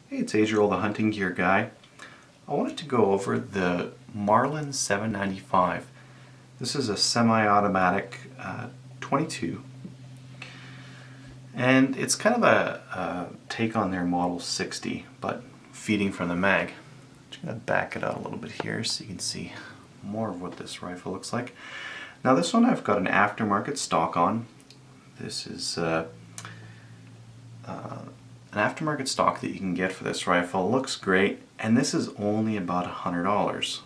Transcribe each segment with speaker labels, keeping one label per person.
Speaker 1: Hey, it's Adriel, the hunting gear guy. I wanted to go over the Marlin 795. This is a semi-automatic 22, and it's kind of a take on their Model 60, but feeding from the mag. I'm just going to back it out a little bit here so you can see more of what this rifle looks like. Now this one I've got an aftermarket stock on. This is an aftermarket stock that you can get for this rifle. Looks great, and this is only about $100.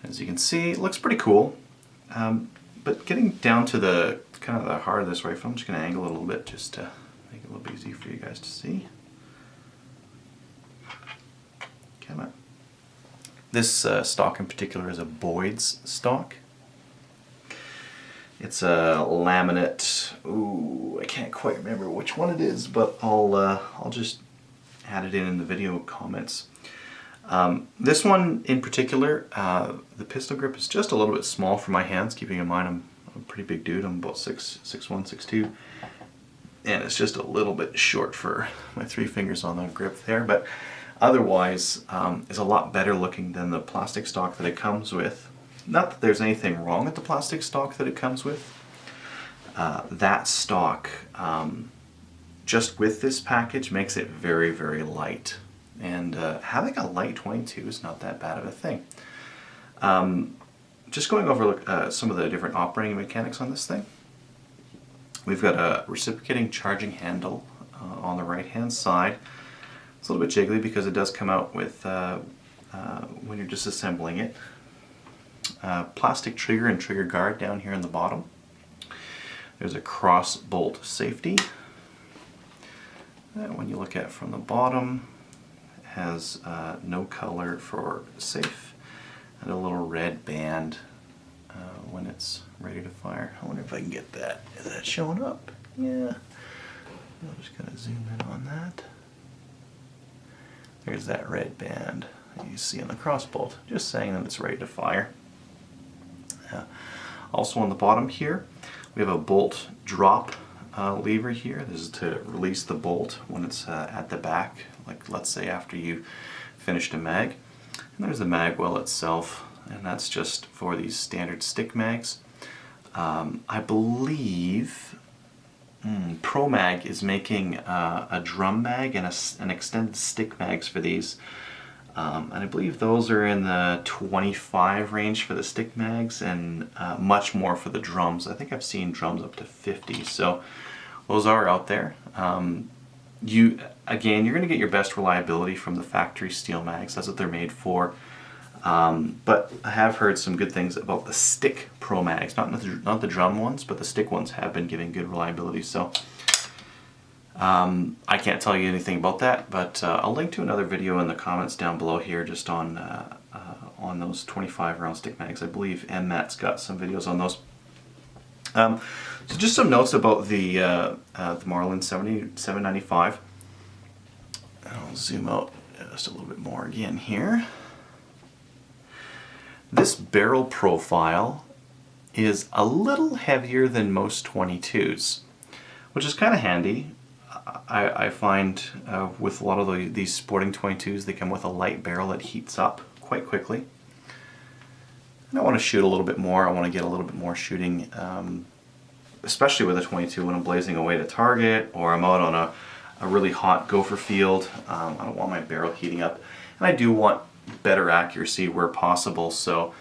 Speaker 1: As you can see, it looks pretty cool. But getting down to the kind of the heart of this rifle, I'm just going to angle it a little bit just to make it a little bit easier for you guys to see. Come on. This stock in particular is a Boyd's stock. It's a laminate. Ooh, I can't quite remember which one it is, but I'll just add it in the video comments. This one in particular, the pistol grip is just a little bit small for my hands. Keeping in mind I'm a pretty big dude. I'm about 6'1", 6'2", and it's just a little bit short for my 3 fingers on the grip there. But otherwise, is a lot better looking than the plastic stock that it comes with. Not that there's anything wrong with the plastic stock that it comes with. That stock, just with this package, makes it very, very light. And having a light 22 is not that bad of a thing. Just going over some of the different operating mechanics on this thing. We've got a reciprocating charging handle on the right hand side. It's a little bit jiggly because it does come out with when you're disassembling it. Plastic trigger and trigger guard down here in the bottom. There's a cross bolt safety. That when you look at from the bottom, it has no color for safe and a little red band when it's ready to fire. I wonder if I can get that. Is that showing up? Yeah. I'm just going to zoom in on that. There's that red band that you see on the cross bolt, just saying that it's ready to fire. Also on the bottom here, we have a bolt drop lever here. This is to release the bolt when it's at the back, like let's say after you finished a mag. And there's the mag well itself, and that's just for these standard stick mags. I believe Pro Mag is making a drum mag and an extended stick mags for these. And I believe those are in the 25 range for the stick mags and much more for the drums. I think I've seen drums up to 50, so those are out there. You're going to get your best reliability from the factory steel mags. That's what they're made for. But I have heard some good things about the stick Pro Mags, not the drum ones, but the stick ones have been giving good reliability. So I can't tell you anything about that, but I'll link to another video in the comments down below here just on those 25 round stick mags. I believe MMAT's got some videos on those. So just some notes about the Marlin 795. I'll zoom out just a little bit more again here. This barrel profile is a little heavier than most 22s, which is kind of handy. I find with a lot of these sporting 22s, they come with a light barrel that heats up quite quickly. And I want to shoot a little bit more. I want to get a little bit more shooting, especially with a 22 when I'm blazing away to target or I'm out on a really hot gopher field. I don't want my barrel heating up. And I do want better accuracy where possible, so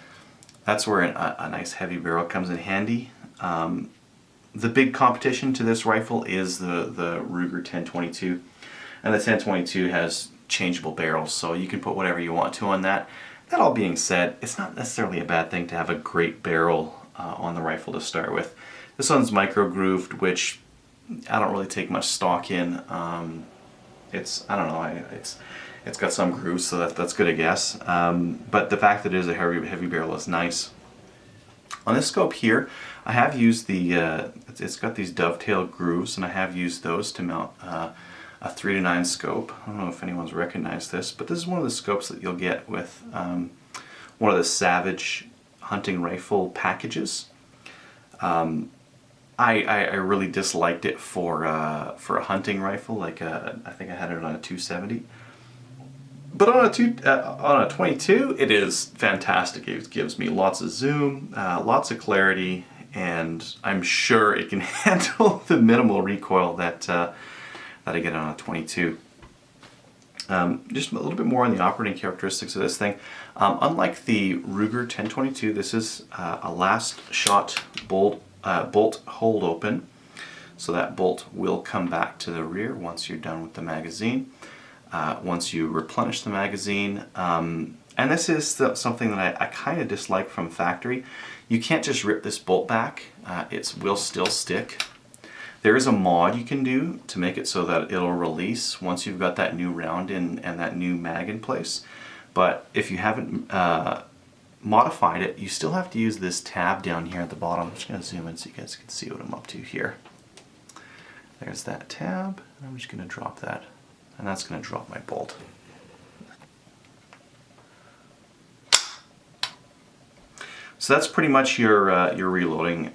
Speaker 1: that's where a nice heavy barrel comes in handy. The big competition to this rifle is the Ruger 1022, and the 1022 has changeable barrels, so you can put whatever you want to on that. That all being said, it's not necessarily a bad thing to have a great barrel on the rifle to start with. This one's micro grooved, which I don't really take much stock in. It's got some grooves, so that's good, I guess. But the fact that it is a heavy barrel is nice. On this scope here, I have used it's got these dovetail grooves, and I have used those to mount a 3-to-9 scope. I don't know if anyone's recognized this, but this is one of the scopes that you'll get with one of the Savage hunting rifle packages. I really disliked it for a hunting rifle. Like I think I had it on a 270. But on a 22, it is fantastic. It gives me lots of zoom, lots of clarity, and I'm sure it can handle the minimal recoil that I get on a 22. Just a little bit more on the operating characteristics of this thing. Unlike the Ruger 1022, this is a last shot bolt hold open, so that bolt will come back to the rear once you're done with the magazine. Once you replenish the magazine, and this is something that I kind of dislike from factory. You can't just rip this bolt back. It will still stick. There is a mod you can do to make it so that it'll release once you've got that new round in and that new mag in place. But if you haven't modified it, you still have to use this tab down here at the bottom. I'm just going to zoom in so you guys can see what I'm up to here. There's that tab, and I'm just going to drop that, and that's going to drop my bolt. So that's pretty much your reloading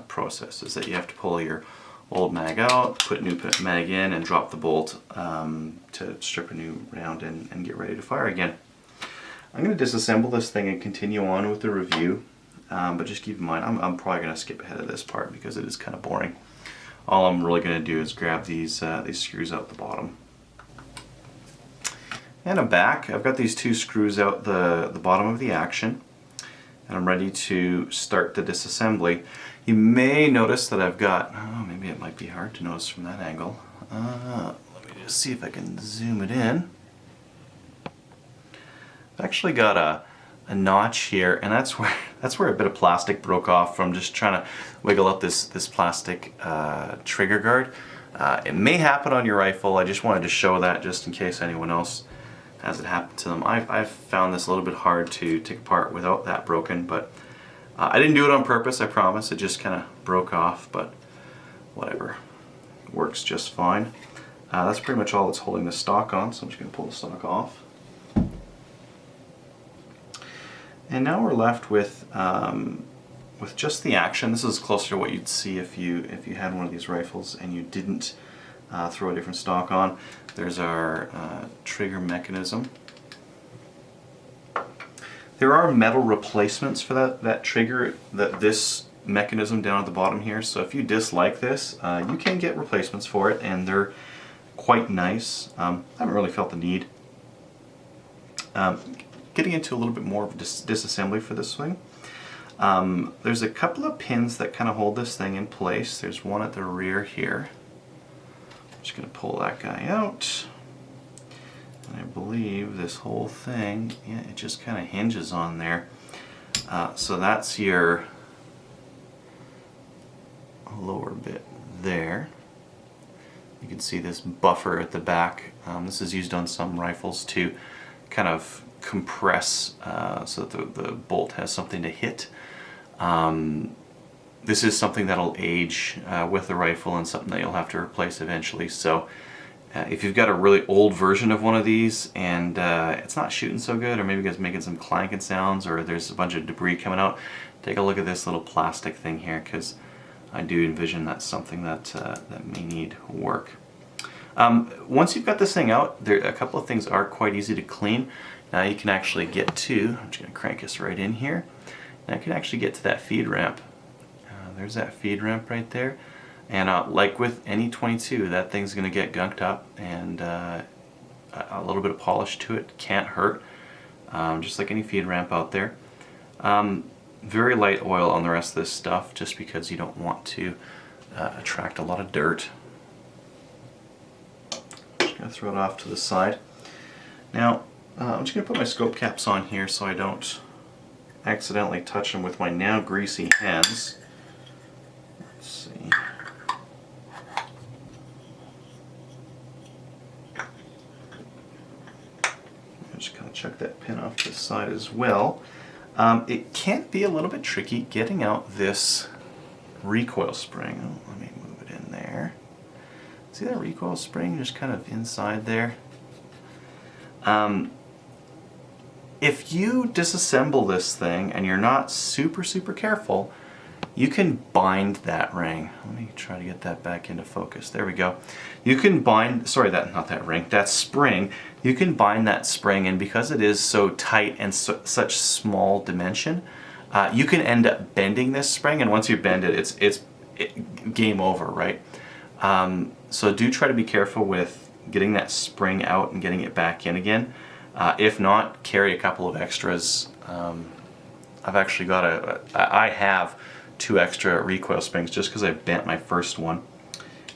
Speaker 1: process, is that you have to pull your old mag out, put new mag in, and drop the bolt to strip a new round and get ready to fire again. I'm going to disassemble this thing and continue on with the review, but just keep in mind I'm probably going to skip ahead of this part because it is kind of boring. All I'm really going to do is grab these screws out the bottom. And I'm back. I've got these two screws out the bottom of the action, and I'm ready to start the disassembly. You may notice that I've got, oh, maybe it might be hard to notice from that angle. Let me just see if I can zoom it in. I've actually got a notch here, and that's where a bit of plastic broke off from just trying to wiggle out this plastic trigger guard. It may happen on your rifle. I just wanted to show that just in case anyone else has it happen to them. I've found this a little bit hard to take apart without that broken, but I didn't do it on purpose, I promise. It just kind of broke off, but whatever. It works just fine. That's pretty much all that's holding the stock on, so I'm just going to pull the stock off. And now we're left with just the action. This is closer to what you'd see if you had one of these rifles and you didn't throw a different stock on. There's our trigger mechanism. There are metal replacements for that trigger, this mechanism down at the bottom here. So if you dislike this, you can get replacements for it, and they're quite nice. I haven't really felt the need. Getting into a little bit more of disassembly for this thing. There's a couple of pins that kind of hold this thing in place. There's one at the rear here. I'm just going to pull that guy out. And I believe this whole thing, yeah, it just kind of hinges on there. So that's your lower bit there. You can see this buffer at the back. This is used on some rifles to kind of compress so that the bolt has something to hit. This is something that'll age with the rifle and something that you'll have to replace eventually. So if you've got a really old version of one of these and it's not shooting so good, or maybe it's making some clanking sounds, or there's a bunch of debris coming out, take a look at this little plastic thing here, because I do envision that's something that may need work. Once you've got this thing out, a couple of things are quite easy to clean. Now you can actually get to, I'm just going to crank this right in here, and I can actually get to that feed ramp. There's that feed ramp right there. And like with any 22, that thing's going to get gunked up, and a little bit of polish to it can't hurt, just like any feed ramp out there. Very light oil on the rest of this stuff, just because you don't want to attract a lot of dirt. Just going to throw it off to the side. Now, I'm just going to put my scope caps on here so I don't accidentally touch them with my now greasy hands. Let's see. Just kind of check that pin off to the side as well. It can be a little bit tricky getting out this recoil spring. Oh, let me move it in there. See that recoil spring just kind of inside there? If you disassemble this thing and you're not super careful, you can bind that ring. Let me try to get that back into focus. There we go. You can bind, sorry, not that ring, that spring. You can bind that spring, and because it is so tight and such small dimension, you can end up bending this spring, and once you bend it, it's game over, right? So do try to be careful with getting that spring out and getting it back in again. If not, carry a couple of extras. I've actually got I have 2 extra recoil springs just because I bent my first one,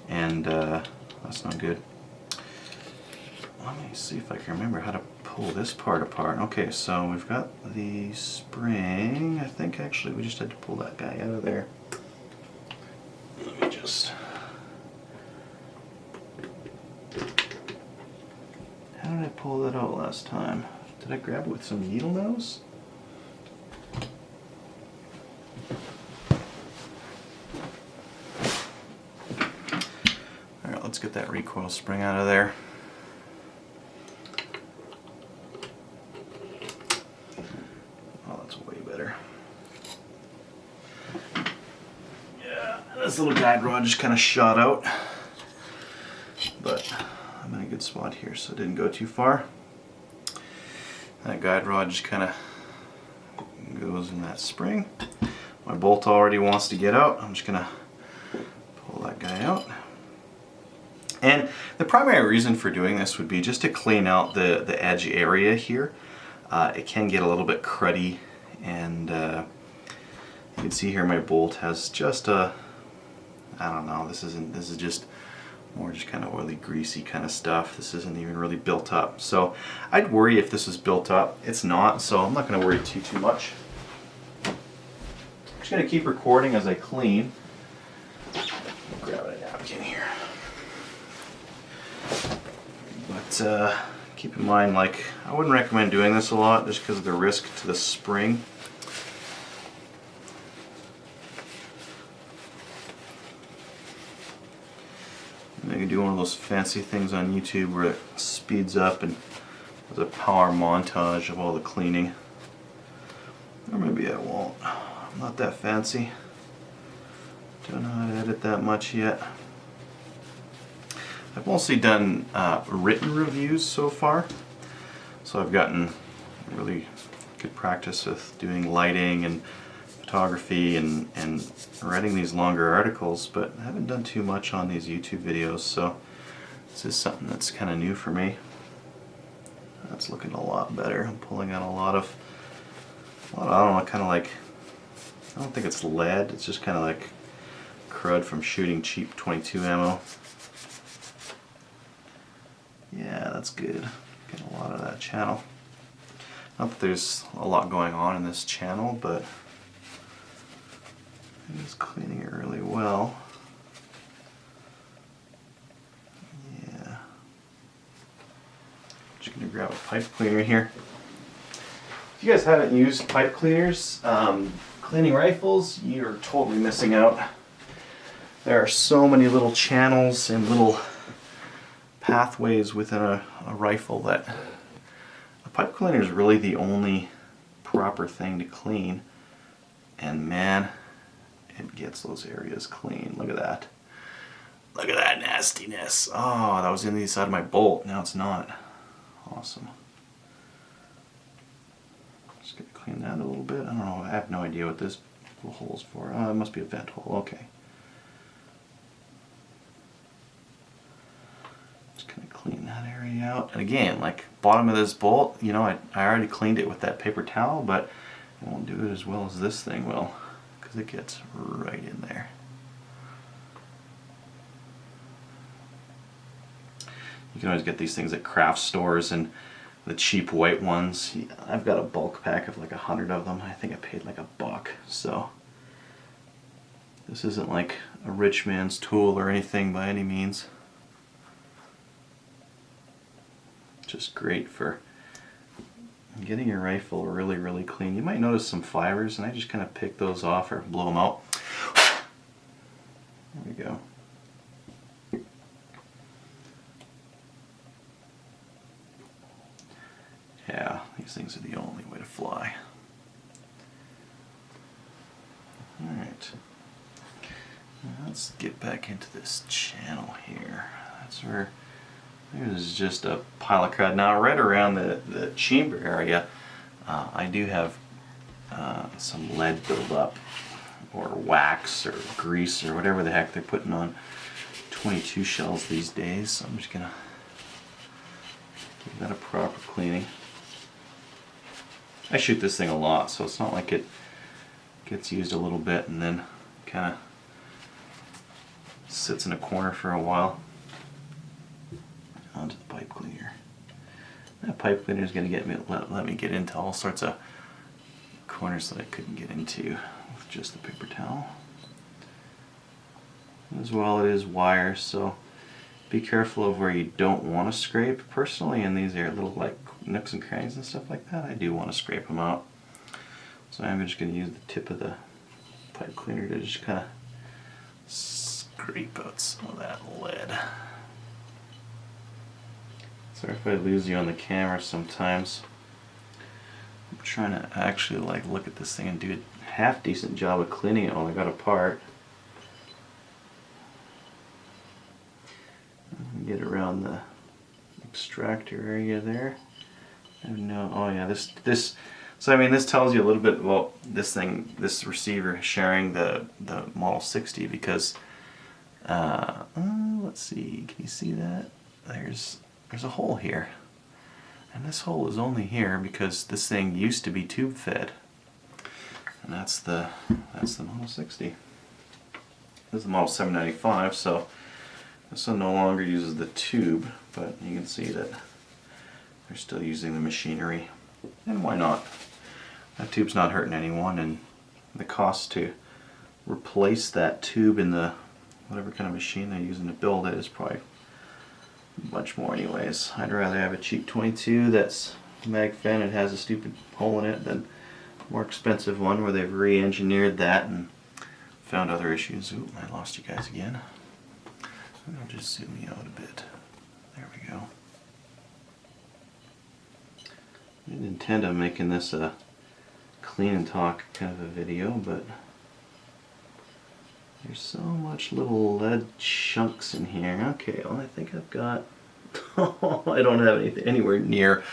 Speaker 1: and that's not good. Let me see if I can remember how to pull this part apart. Okay, so we've got the spring. I think actually we just had to pull that guy out of there. Let me just... How did I pull that out last time? Did I grab it with some needle nose? Alright, let's get that recoil spring out of there. Oh, that's way better. Yeah, this little guide rod just kind of shot out. But I'm in a good spot here, so it didn't go too far. That guide rod just kind of goes in that spring. My bolt already wants to get out. I'm just going to pull that guy out. And the primary reason for doing this would be just to clean out the edge area here. It can get a little bit cruddy, and you can see here my bolt has just a, I don't know, this is just more just kind of oily, greasy kind of stuff. This isn't even really built up. So I'd worry if this was built up. It's not, so I'm not going to worry too much. I'm just going to keep recording as I clean. Grab a napkin here. But keep in mind, like, I wouldn't recommend doing this a lot just because of the risk to the spring. I can do one of those fancy things on YouTube where it speeds up and there's a power montage of all the cleaning. Or maybe I won't. I'm not that fancy. Don't know how to edit that much yet. I've mostly done written reviews so far, so I've gotten really good practice with doing lighting and photography and writing these longer articles, but I haven't done too much on these YouTube videos, so this is something that's kind of new for me. That's looking a lot better. I'm pulling out a lot of, I don't know, kind of like, I don't think it's lead, it's just kind of like crud from shooting cheap .22 ammo. Yeah, that's good. Getting a lot of that channel. Not that there's a lot going on in this channel, but it is cleaning it really well. Yeah. Just gonna grab a pipe cleaner here. If you guys haven't used pipe cleaners, cleaning rifles, you're totally missing out. There are so many little channels and little pathways within a rifle that a pipe cleaner is really the only proper thing to clean. And man, it gets those areas clean. Look at that. Look at that nastiness. Oh, that was in the inside of my bolt. Now it's not. Awesome. Just gonna clean that a little bit. I don't know. I have no idea what this little hole's for. Oh, it must be a vent hole. Okay. Just gonna clean that area out. And again, like bottom of this bolt, you know, I already cleaned it with that paper towel, but it won't do it as well as this thing will, because it gets right in there. You can always get these things at craft stores, and the cheap white ones. I've got a bulk pack of like 100 of them. I think I paid like $1. So this isn't like a rich man's tool or anything by any means. Just great for getting your rifle really, really clean. You might notice some fibers, and I just kind of pick those off or blow them out. There we go. Yeah, these things are the only way to fly. Alright. Perfect. Now let's get back into this channel here. That's where there's just a pile of crud. Now right around the chamber area, I do have some lead buildup, or wax, or grease, or whatever the heck they're putting on 22 shells these days. So I'm just gonna give that a proper cleaning. I shoot this thing a lot, so it's not like it gets used a little bit and then kind of sits in a corner for a while. Onto the pipe cleaner. That pipe cleaner is going to get me let me get into all sorts of corners that I couldn't get into with just the paper towel. As well, it is wire, so be careful of where you don't want to scrape. Personally, in these are little like nooks and crannies and stuff like that, I do want to scrape them out. So I'm just going to use the tip of the pipe cleaner to just kind of scrape out some of that lead. Sorry if I lose you on the camera sometimes. I'm trying to actually like look at this thing and do a half decent job of cleaning it while I got apart. Get around the extractor area there. I know. Oh yeah, this. So I mean, this tells you a little bit about this thing, this receiver sharing the Model 60 because let's see. Can you see that? There's a hole here, and this hole is only here because this thing used to be tube fed, and that's the Model 60. This is the Model 795, so this one no longer uses the tube, but you can see that they're still using the machinery, and why not? That tube's not hurting anyone, and the cost to replace that tube in the whatever kind of machine they're using to build it is probably much more anyways. I'd rather have a cheap 22 that's mag fan and has a stupid hole in it than a more expensive one where they've re-engineered that and found other issues. Ooh, I lost you guys again. I'll just zoom you out a bit. There we go. I didn't intend on making this a clean and talk kind of a video, but there's so much little lead chunks in here. Okay, well I think I've got, I don't have anything anywhere near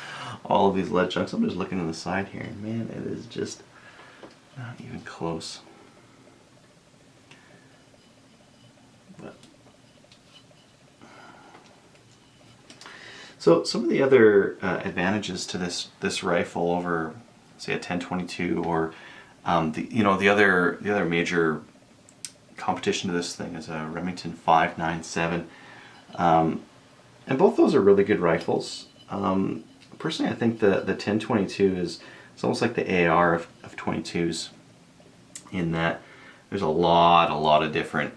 Speaker 1: all of these lead chunks. I'm just looking on the side here, and man, it is just not even close. But so some of the other advantages to this rifle over, say, a 10-22 or the other major competition to this thing is a Remington 5.97, and both those are really good rifles. Personally, I think the 10-22 is almost like the AR of 22s in that there's a lot of different.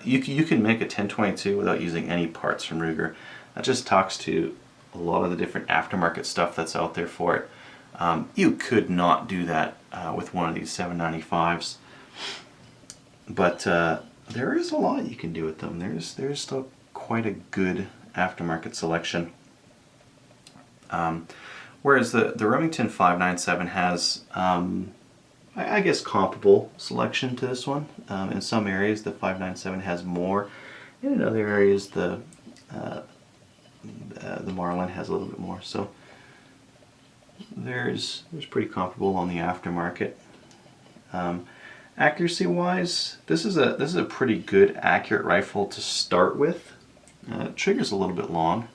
Speaker 1: You can make a 10-22 without using any parts from Ruger. That just talks to a lot of the different aftermarket stuff that's out there for it. You could not do that with one of these 795s. But there is a lot you can do with them. There's still quite a good aftermarket selection. Whereas the Remington 5.97 has, I guess, comparable selection to this one. In some areas the 5.97 has more, and in other areas the Marlin has a little bit more. So there's pretty comparable on the aftermarket. Accuracy wise, this is a pretty good accurate rifle to start with. Trigger's a little bit long,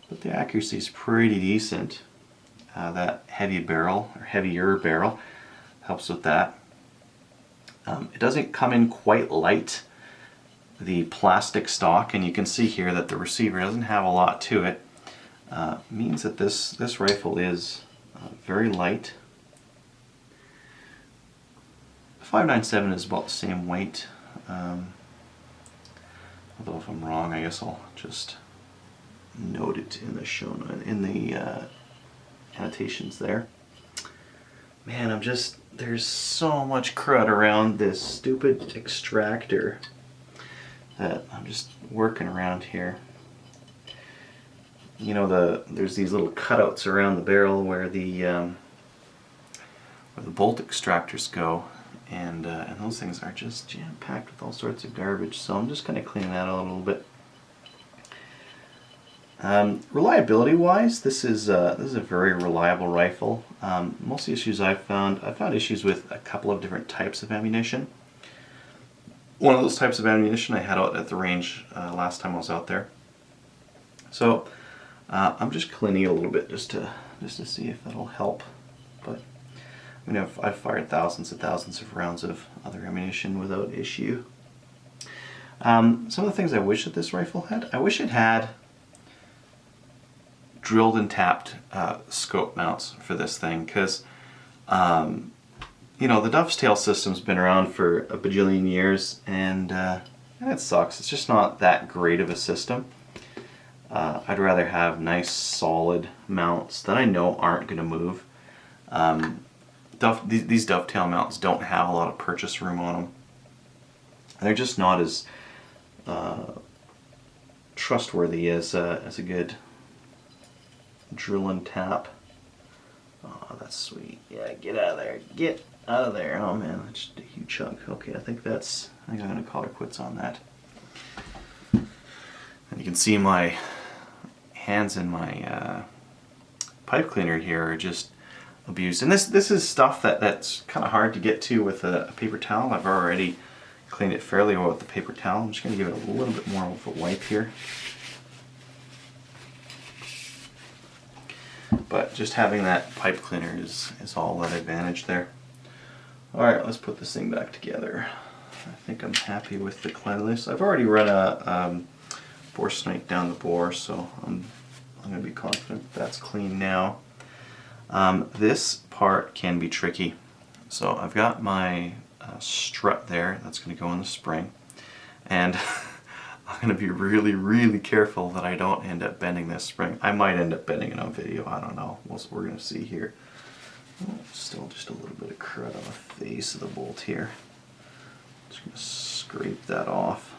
Speaker 1: but the accuracy is pretty decent. That heavier barrel helps with that. It doesn't come in quite light, the plastic stock, and you can see here that the receiver doesn't have a lot to it. Means that this rifle is very light. 5.97 is about the same weight, although if I'm wrong, I guess I'll just note it in the annotations there. Man, there's so much crud around this stupid extractor that I'm just working around here. You know, there's these little cutouts around the barrel where the bolt extractors go. and those things are just jam-packed with all sorts of garbage, so I'm just kind of cleaning that out a little bit. Reliability-wise, this is a very reliable rifle. Most of the issues I've found issues with a couple of different types of ammunition. One of those types of ammunition I had out at the range last time I was out there. So I'm just cleaning it a little bit just to see if that'll help. But I mean, I've fired thousands and thousands of rounds of other ammunition without issue. Some of the things I wish that this rifle had, I wish it had drilled and tapped scope mounts for this thing, because you know, the dovetail system's been around for a bajillion years, and it sucks. It's just not that great of a system. I'd rather have nice solid mounts that I know aren't going to move. These dovetail mounts don't have a lot of purchase room on them. They're just not as trustworthy as a good drill and tap. Oh, that's sweet. Yeah, get out of there. Get out of there. Oh man, that's just a huge chunk. Okay, I think I'm gonna call it quits on that. And you can see my hands in my pipe cleaner here are just abused. And this is stuff that's kind of hard to get to with a paper towel. I've already cleaned it fairly well with the paper towel. I'm just gonna give it a little bit more of a wipe here. But just having that pipe cleaner is all that advantage there. Alright, let's put this thing back together. I think I'm happy with the cleanliness. I've already run a bore snake down the bore, so I'm going to be confident that's clean now. This part can be tricky. So I've got my strut there that's going to go in the spring, and I'm going to be really, really careful that I don't end up bending this spring. I might end up bending it on video, I don't know. We're going to see here. Oh, still just a little bit of crud on the face of the bolt here. Just going to scrape that off.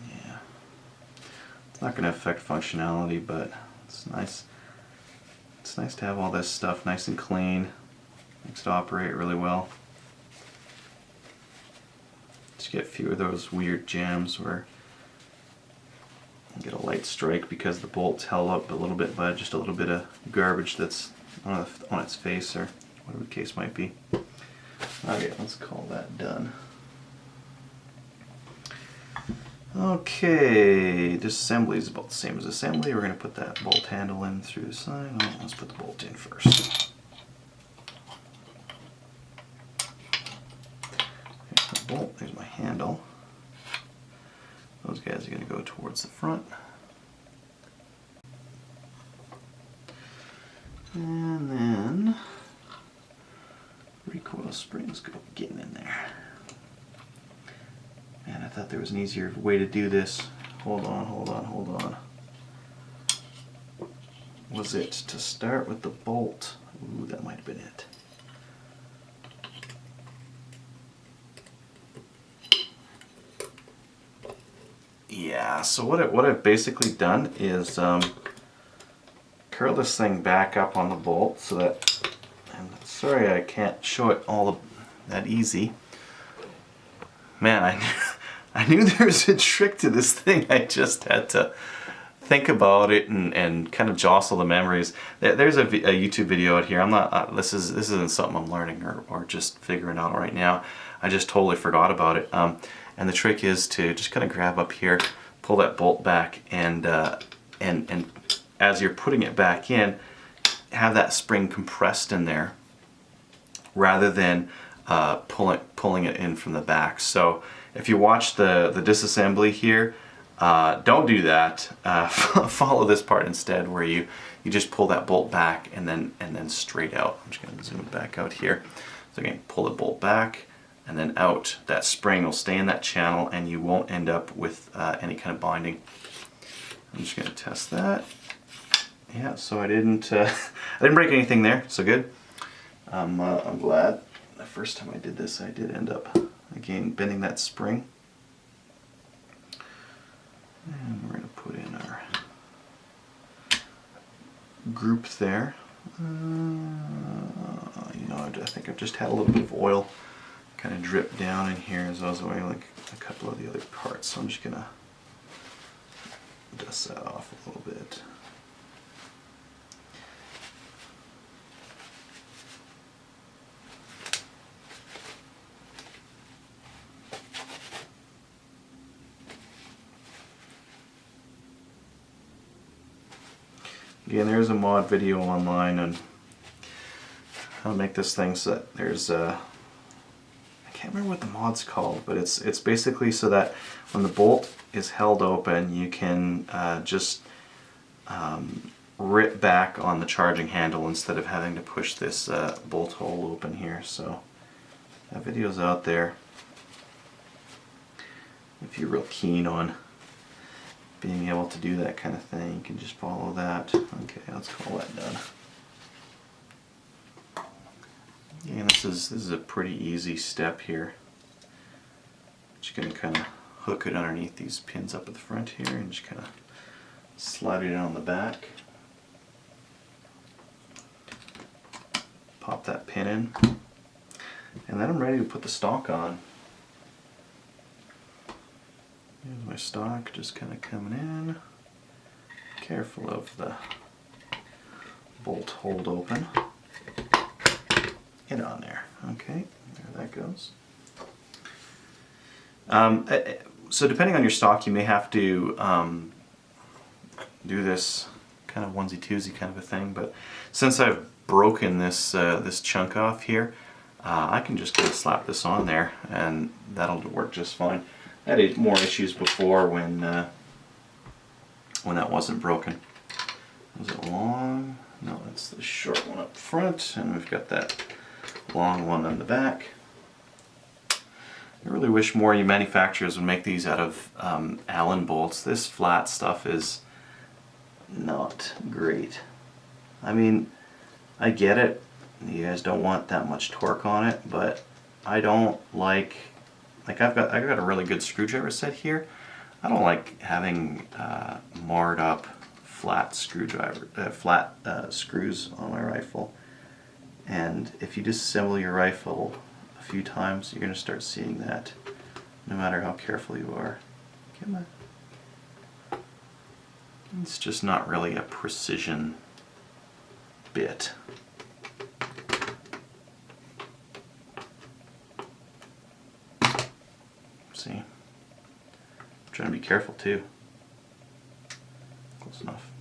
Speaker 1: Yeah. It's not going to affect functionality, but it's nice. It's nice to have all this stuff nice and clean. Makes it operate really well. Just get a few of those weird jams where you get a light strike because the bolt's held up a little bit by just a little bit of garbage that's on its face, or whatever the case might be. Okay, let's call that done. Okay, disassembly is about the same as assembly. We're going to put that bolt handle in through the side. Oh, let's put the bolt in first. Bolt, there's my handle. Those guys are going to go towards the front. And then recoil springs go getting in there. Man, I thought there was an easier way to do this. Hold on. Was it to start with the bolt? Ooh, that might have been it. Yeah, so what I've basically done is curl this thing back up on the bolt so that, and sorry I can't show it all that easy. Man, I knew there was a trick to this thing. I just had to think about it and kind of jostle the memories. There's a YouTube video out here. I'm not. This isn't something I'm learning or just figuring out right now. I just totally forgot about it. And the trick is to just kind of grab up here, pull that bolt back, and as you're putting it back in, have that spring compressed in there, rather than pulling it in from the back. So if you watch the disassembly here, don't do that. Follow this part instead, where you just pull that bolt back and then straight out. I'm just going to zoom it back out here. So again, pull the bolt back and then out. That spring will stay in that channel, and you won't end up with any kind of binding. I'm just going to test that. Yeah, so I didn't break anything there, so good. I'm glad. The first time I did this, I did end up again bending that spring. And we're going to put in our group there. You know, I think I've just had a little bit of oil kind of drip down in here as I was wearing like a couple of the other parts. So I'm just gonna dust that off a little bit. Again, there's a mod video online on how to make this thing so that there's I can't remember what the mod's called, but it's basically so that when the bolt is held open, you can just rip back on the charging handle instead of having to push this bolt hole open here. So that video's out there if you're real keen on being able to do that kind of thing. You can just follow that. Okay, let's call that done. And this is a pretty easy step here. Just going to kind of hook it underneath these pins up at the front here and just kind of slide it in on the back. Pop that pin in, and then I'm ready to put the stock on. Here's my stock, just kind of coming in. Careful of the bolt hold open. Get on there. Okay, there that goes. So depending on your stock, you may have to do this kind of onesie-twosie kind of a thing, but since I've broken this this chunk off here, I can just kind of slap this on there and that'll work just fine. I had more issues before when that wasn't broken. Was it long? No, that's the short one up front, and we've got that long one on the back. I really wish more manufacturers would make these out of Allen bolts. This flat stuff is not great. I mean, I get it. You guys don't want that much torque on it, but I don't like I've got a really good screwdriver set here. I don't like having marred up flat screws on my rifle. And if you disassemble your rifle a few times, you're going to start seeing that, no matter how careful you are. It's just not really a precision bit. See? I'm trying to be careful too. Close enough.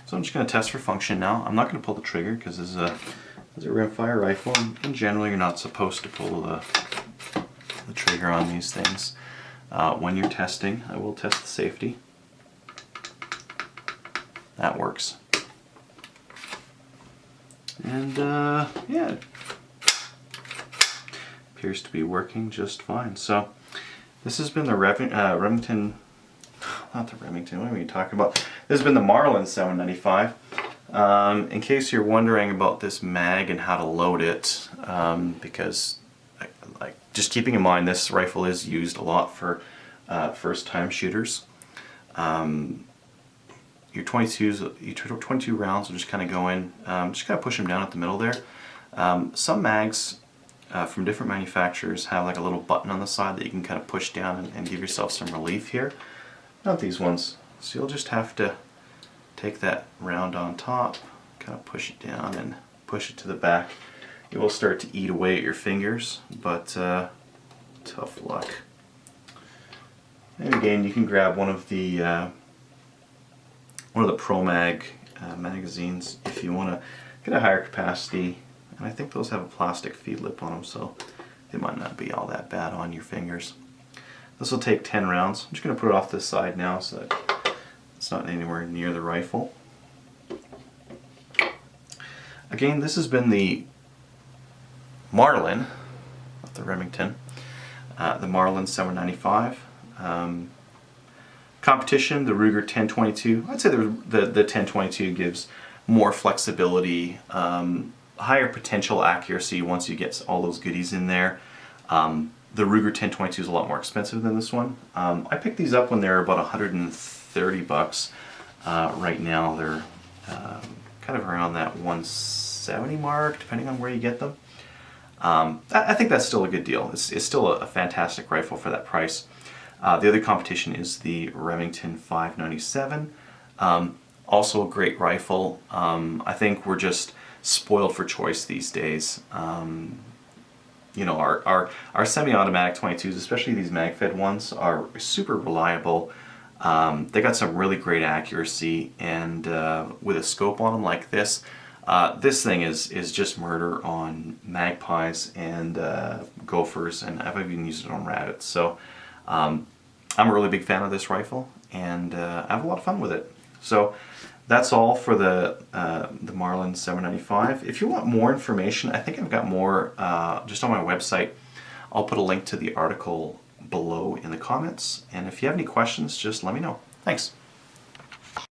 Speaker 1: So I'm just going to test for function now. I'm not going to pull the trigger because this is a rimfire rifle, and in general you're not supposed to pull the trigger on these things. When you're testing, I will test the safety. That works. And yeah, it appears to be working just fine. So this has been the Remington, not the Remington, what are we talking about? This has been the Marlin 795. In case you're wondering about this mag and how to load it, because just keeping in mind this rifle is used a lot for first-time shooters. Your 22 rounds will just kind of go in, just kind of push them down at the middle there. Some mags from different manufacturers have like a little button on the side that you can kind of push down and give yourself some relief here. Not these ones. So you'll just have to take that round on top, kind of push it down and push it to the back. It will start to eat away at your fingers, but tough luck. And again, you can grab one of the Pro Mag magazines if you want to get a higher capacity. And I think those have a plastic feed lip on them, so they might not be all that bad on your fingers. This will take 10 rounds. I'm just going to put it off this side now so that it's not anywhere near the rifle. Again, this has been the Marlin, not the Remington, the Marlin 795. Competition, the Ruger 1022. I'd say the 1022 gives more flexibility, higher potential accuracy once you get all those goodies in there. The Ruger 1022 is a lot more expensive than this one. I picked these up when they were about $130. Right now they're kind of around that 170 mark, depending on where you get them. I think that's still a good deal. It's still a fantastic rifle for that price. The other competition is the Remington 597. Also a great rifle. I think we're just spoiled for choice these days. You know, our semi-automatic 22s, especially these mag-fed ones, are super reliable. They got some really great accuracy, and with a scope on them like this, this thing is just murder on magpies and gophers, and I've even used it on rabbits. So I'm a really big fan of this rifle, and I have a lot of fun with it. So that's all for the Marlin 795. If you want more information, I think I've got more just on my website. I'll put a link to the article below in the comments, and if you have any questions, just let me know. Thanks.